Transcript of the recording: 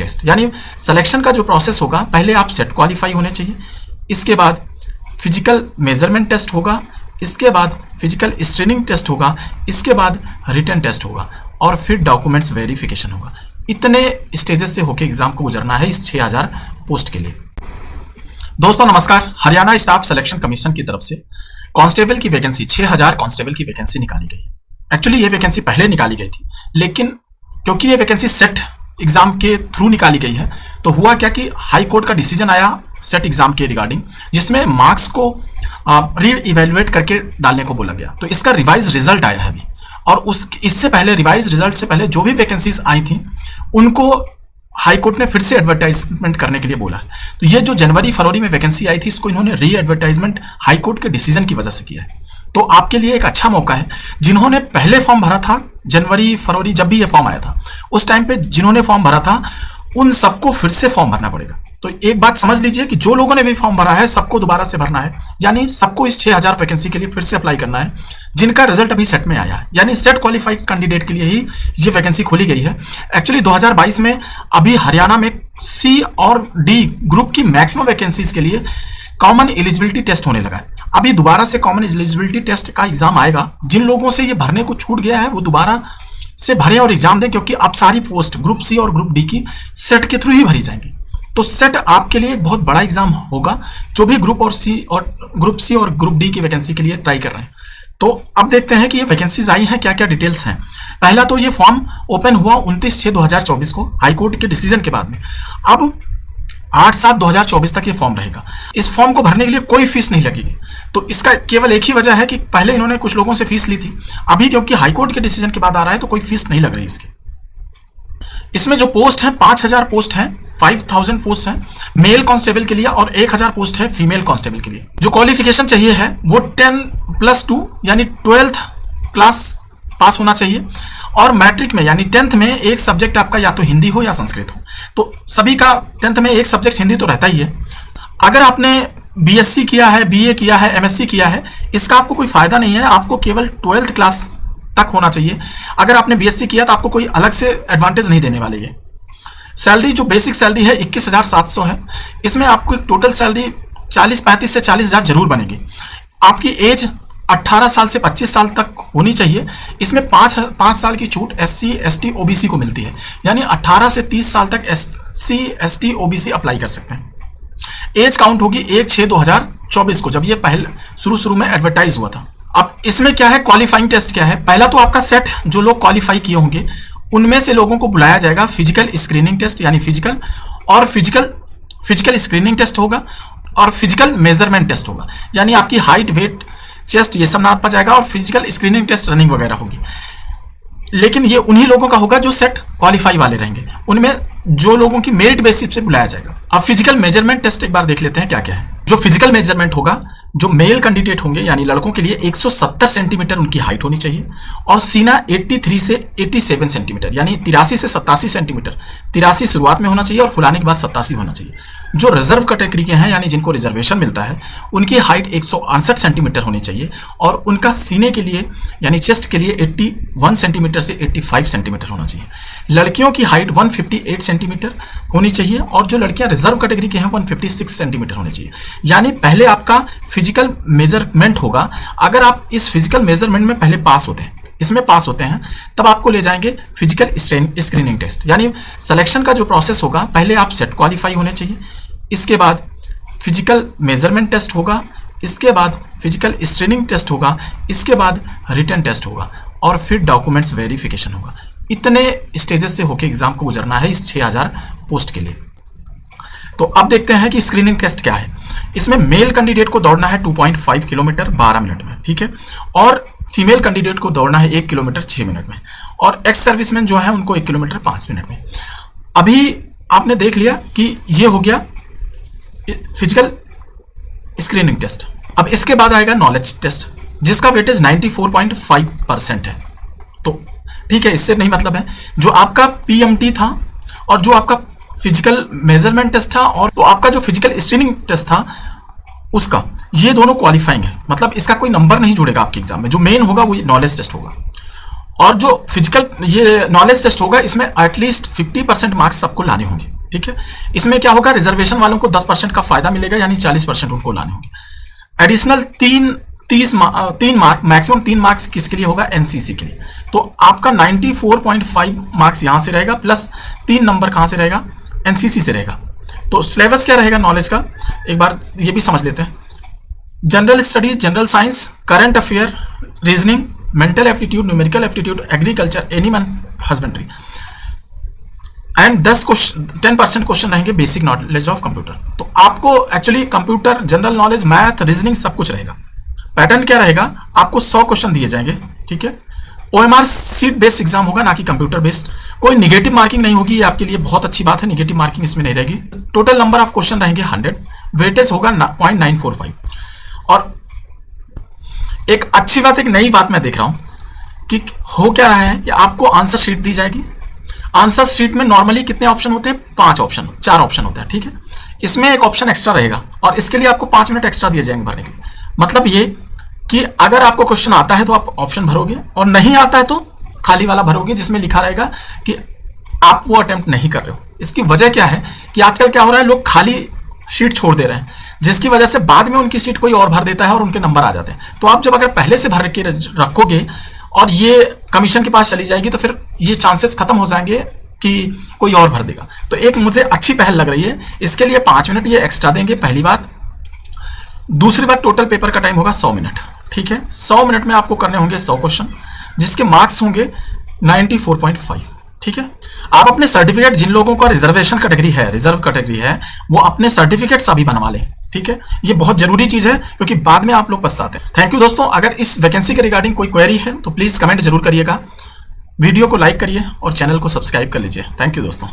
Test, यानी selection का जो प्रोसेस होगा, पहले आप सेट क्वालिफाई होने चाहिए, इसके बाद फिजिकल मेजरमेंट टेस्ट होगा, इसके बाद फिजिकल स्क्रीनिंग टेस्ट होगा, इसके बाद रिटन टेस्ट होगा और फिर डॉक्यूमेंट्स वेरिफिकेशन होगा। इतने स्टेजेस से होकर एग्जाम को गुजरना है इस 6000 पोस्ट के लिए। दोस्तों नमस्कार, हरियाणा स्टाफ सिलेक्शन कमीशन की तरफ से कांस्टेबल की वैकेंसी 6000 कांस्टेबल की वैकेंसी निकाली गई। एक्चुअली ये वैकेंसी पहले निकाली गई थी, लेकिन क्योंकि ये वैकेंसी सेट एग्जाम के थ्रू निकाली गई है, तो हुआ क्या कि हाई कोर्ट का डिसीजन आया सेट एग्जाम के रिगार्डिंग, जिसमें मार्क्स को री इवेल्युएट करके डालने को बोला गया। तो इसका रिवाइज रिजल्ट आया है अभी, और इससे पहले रिवाइज रिजल्ट से पहले जो भी वैकेंसीज आई थी उनको हाई कोर्ट ने फिर से एडवर्टाइजमेंट करने के लिए बोला है। तो ये जो जनवरी फरवरी में वैकेंसी आई थी, इसको इन्होंने री एडवर्टाइजमेंट हाई कोर्ट के डिसीजन की वजह से किया है। तो आपके लिए एक अच्छा मौका है, जिन्होंने पहले फॉर्म भरा था जनवरी फरवरी जब भी ये फॉर्म आया था, उस टाइम पे जिन्होंने फॉर्म भरा था उन सबको फिर से फॉर्म भरना पड़ेगा। तो एक बात समझ लीजिए कि जो लोगों ने भी फॉर्म भरा है सबको दोबारा से भरना है, यानी सबको इस 6000 वैकेंसी के लिए फिर से अप्लाई करना है, जिनका रिजल्ट अभी सेट में आया है, यानी सेट क्वालिफाइड कैंडिडेट के लिए ही ये वैकेंसी खोली गई है। एक्चुअली 2022 में अभी हरियाणा में सी और डी ग्रुप की मैक्सिमम वैकेंसीज के लिए कॉमन एलिजिबिलिटी टेस्ट होने लगा है। अभी दोबारा से कॉमन एलिजिबिलिटी टेस्ट का एग्जाम आएगा। जिन लोगों से ये भरने को छूट गया है वो दोबारा से भरें और एग्जाम दें, क्योंकि अब सारी पोस्ट ग्रुप सी और ग्रुप डी की सेट के थ्रू ही भरी जाएंगी। तो सेट आपके लिए एक बहुत बड़ा एग्जाम होगा, जो भी ग्रुप सी और ग्रुप डी की वैकेंसी के लिए ट्राई कर रहे हैं। तो अब देखते हैं कि ये वैकेंसीज आई हैं, क्या क्या डिटेल्स हैं। पहला तो ये फॉर्म ओपन हुआ 29/6/2024 को हाईकोर्ट के डिसीजन के बाद में। अब 8/7/2024 तक ये फॉर्म रहेगा। इस फॉर्म को भरने के लिए कोई फीस नहीं लगेगी। तो इसका केवल एक ही वजह है कि पहले इन्होंने कुछ लोगों से फीस ली थी, अभी क्योंकि हाईकोर्ट के डिसीजन के बाद आ रहा है तो कोई फीस नहीं लग रही इसकी। इसमें जो पोस्ट है 5000 पोस्ट हैं, 5000 पोस्ट हैं मेल कांस्टेबल के लिए और 1000 पोस्ट है फीमेल कांस्टेबल के लिए। जो क्वालिफिकेशन चाहिए है वो 10+2 यानी 12th क्लास पास होना चाहिए, और मैट्रिक में यानी 10th में एक सब्जेक्ट आपका या तो हिंदी हो या संस्कृत हो। तो सभी का 10th में एक सब्जेक्ट हिंदी तो रहता ही है। अगर आपने बीएससी किया है, बीए किया है, एमएससी किया है, इसका आपको कोई फायदा नहीं है, आपको केवल 12th क्लास तक होना चाहिए। अगर आपने बीएससी किया तो आपको कोई अलग से एडवांटेज नहीं देने वाले ये। सैलरी जो बेसिक सैलरी है 21,700 है। इसमें आपको एक टोटल सैलरी 35 से 40,000 जरूर बनेगी। आपकी एज 18 साल से 25 साल तक होनी चाहिए। इसमें 5 साल की छूट SC ST OBC को मिलती है, यानी 18 से 30 साल तक SC ST OBC अप्लाई कर सकते हैं। एज काउंट होगी 1/6/2024 को, जब ये पहले शुरू में एडवर्टाइज हुआ था। अब इसमें क्या है, क्वालिफाइंग टेस्ट क्या है। पहला तो आपका सेट जो लोग क्वालिफाई किए होंगे उनमें से लोगों को बुलाया जाएगा। फिजिकल स्क्रीनिंग टेस्ट यानी फिजिकल स्क्रीनिंग टेस्ट होगा, और फिजिकल मेजरमेंट टेस्ट होगा, यानी आपकी हाइट, वेट, चेस्ट ये सब नापा जाएगा, और फिजिकल स्क्रीनिंग टेस्ट रनिंग वगैरह होगी। लेकिन ये उन्हीं लोगों का होगा जो सेट क्वालिफाई वाले रहेंगे, उनमें जो लोगों की मेरिट बेसिस पे बुलाया जाएगा। अब फिजिकल मेजरमेंट टेस्ट एक बार देख लेते हैं क्या क्या है। जो फिजिकल मेजरमेंट होगा, जो मेल कैंडिडेट होंगे यानी लड़कों के लिए 170 सेंटीमीटर उनकी हाइट होनी चाहिए, और सीना 83 से 87 सेंटीमीटर यानी 83 से 87 सेंटीमीटर। 83 शुरुआत में होना चाहिए और फुलाने के बाद 87 होना चाहिए। जो रिजर्व कैटेगरी के हैं यानी जिनको रिजर्वेशन मिलता है, उनकी हाइट 168 सेंटीमीटर होनी चाहिए, और उनका सीने के लिए यानी चेस्ट के लिए 81 सेंटीमीटर से 85 सेंटीमीटर होना चाहिए। लड़कियों की हाइट 158 सेंटीमीटर होनी चाहिए, और जो लड़कियां रिजर्व कैटेगरी के हैं 156 सेंटीमीटर होनी चाहिए। यानी पहले आपका फिजिकल मेजरमेंट होगा। अगर आप इस फिजिकल मेजरमेंट में पहले पास होते हैं, इसमें पास होते हैं, तब आपको ले जाएंगे फिजिकल स्क्रीनिंग टेस्ट। यानी सिलेक्शन का जो प्रोसेस होगा, पहले आप सेट क्वालिफाई होने चाहिए, इसके बाद फिजिकल मेजरमेंट टेस्ट होगा, इसके बाद फिजिकल स्क्रीनिंग टेस्ट होगा, इसके बाद रिटन टेस्ट होगा, और फिर डॉक्यूमेंट्स वेरिफिकेशन होगा। इतने स्टेजेस से होकर एग्जाम को गुजरना है इस 6000 पोस्ट के लिए। तो अब देखते हैं कि स्क्रीनिंग टेस्ट क्या है। इसमें मेल कैंडिडेट को दौड़ना है 2.5 किलोमीटर 12 मिनट में, ठीक है, और फीमेल कैंडिडेट को दौड़ना है 1 किलोमीटर 6 मिनट में, और एक्स सर्विसमैन जो है उनको 1 किलोमीटर 5 मिनट में। अभी आपने देख लिया कि ये हो गया फिजिकल स्क्रीनिंग टेस्ट। अब इसके बाद आएगा नॉलेज टेस्ट, जिसका वेटेज 94.5% है। तो ठीक है, इससे नहीं मतलब है। जो आपका PMT था और जो आपका फिजिकल मेजरमेंट टेस्ट था, और तो आपका जो फिजिकल स्क्रीनिंग टेस्ट था उसका, ये दोनों क्वालिफाइंग है, मतलब इसका कोई नंबर नहीं जुड़ेगा आपके एग्जाम में। जो मेन होगा वो नॉलेज टेस्ट होगा, और जो फिजिकल ये नॉलेज टेस्ट होगा इसमें एटलीस्ट 50% मार्क्स सबको लाने होंगे। ठीक है। इसमें क्या होगा, रिजर्वेशन वालों को 10% का फायदा मिलेगा, यानी 40% उनको लाने होंगे। एडिशनल 3 मार्क, मैक्सिमम 3 मार्क्स किसके लिए होगा, एनसीसी के लिए। तो आपका 94.5 मार्क्स यहां से रहेगा, प्लस 3 नंबर कहां से रहेगा, एनसीसी से रहेगा। तो सिलेबस क्या रहेगा नॉलेज का, एक बार ये भी समझ लेते हैं। General studies, general science, current affair, reasoning, mental aptitude, numerical aptitude, agriculture, animal husbandry, and 10% question रहेंगे बेसिक नॉलेज ऑफ कंप्यूटर। तो आपको actually computer, general knowledge, math, reasoning सब कुछ रहेगा। पैटर्न क्या रहेगा, आपको 100 क्वेश्चन दिए जाएंगे, ठीक है। OMR सीट बेस्ड एग्जाम होगा, ना कि कंप्यूटर बेस्ड। कोई निगेटिव मार्किंग नहीं होगी, ये आपके लिए बहुत अच्छी बात है, निगेटिव मार्किंग इसमें नहीं रहेगी। टोटल नंबर ऑफ क्वेश्चन रहेंगे 100, वेटेज होगा 0.945। और एक अच्छी बात, एक नई बात मैं देख रहा हूं कि हो क्या रहा है, आपको आंसर शीट दी जाएगी। आंसर शीट में नॉर्मली कितने ऑप्शन होते हैं, 4 ऑप्शन होते हैं, ठीक है। इसमें एक ऑप्शन एक्स्ट्रा रहेगा और इसके लिए आपको 5 मिनट एक्स्ट्रा दिए जाएंगे भरने के लिए। मतलब ये कि अगर आपको क्वेश्चन आता है तो आप ऑप्शन भरोगे, और नहीं आता है तो खाली वाला भरोगे, जिसमें लिखा रहेगा कि आप वो अटेम्प्ट नहीं कर रहे हो। इसकी वजह क्या है कि आजकल क्या हो रहा है, लोग खाली शीट छोड़ दे रहे हैं, जिसकी वजह से बाद में उनकी सीट कोई और भर देता है और उनके नंबर आ जाते हैं। तो आप जब अगर पहले से भर के रखोगे और ये कमीशन के पास चली जाएगी, तो फिर ये चांसेस खत्म हो जाएंगे कि कोई और भर देगा। तो एक मुझे अच्छी पहल लग रही है, इसके लिए 5 मिनट ये एक्स्ट्रा देंगे, पहली बात। दूसरी बात, टोटल पेपर का टाइम होगा 100 मिनट, ठीक है। 100 मिनट में आपको करने होंगे 100 क्वेश्चन, जिसके मार्क्स होंगे 94.5, ठीक है। आप अपने सर्टिफिकेट, जिन लोगों का रिजर्वेशन कैटेगरी है, रिजर्व कैटेगरी है, वो अपने सर्टिफिकेट अभी बनवा लें, ठीक है। ये बहुत जरूरी चीज है, क्योंकि बाद में आप लोग पछताते हैं। थैंक यू दोस्तों। अगर इस वैकेंसी के रिगार्डिंग कोई क्वेरी है तो प्लीज कमेंट जरूर करिएगा, वीडियो को लाइक करिए और चैनल को सब्सक्राइब कर लीजिए। थैंक यू दोस्तों।